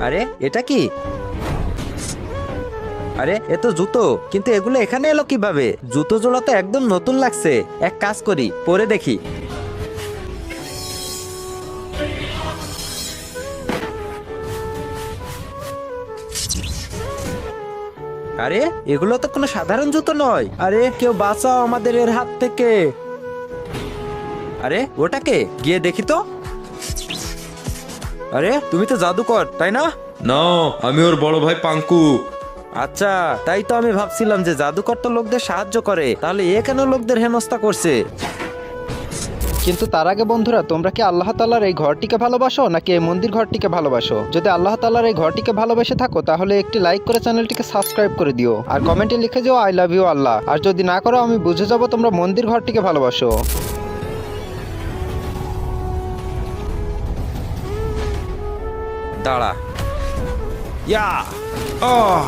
আরে এটা কি? আরে এ তো জুতো, কিন্তু এগুলো এখানে এলো কিভাবে? জুতো জোড়া তো একদম নতুন লাগছে। এক কাজ করি, পরে দেখি। আরে এগুলো তো কোনো সাধারণ জুতো নয়। আরে কেউ বাঁচাও আমাদের এর হাত থেকে। আরে ওটাকে গিয়ে দেখি তো। আরে তুমি তো জাদুকর, তাই না? না, আমি ওর বড় ভাই পাঙ্কু। আচ্ছা, তাই তো আমি ভাবছিলাম যে জাদুকর তো লোকদের সাহায্য করে, তাহলে এ কেন লোকদের হেনস্থা করছে? কিন্তু তার আগে বন্ধুরা, তোমরা কি আল্লাহ তাআলার এই ঘরটিকে ভালোবাসো নাকি এই মন্দির ঘরটিকে ভালোবাসো? যদি আল্লাহ তাআলার এই ঘরটিকে ভালোবেসে থাকো তাহলে একটি লাইক করে চ্যানেলটিকে সাবস্ক্রাইব করে দিও আর কমেন্টে লিখে যাও আই লাভ ইউ আল্লাহ। আর যদি না করো আমি বুঝে যাব তোমরা মন্দির ঘরটিকে ভালোবাসো। দাঁড়া। ইয়া! আহ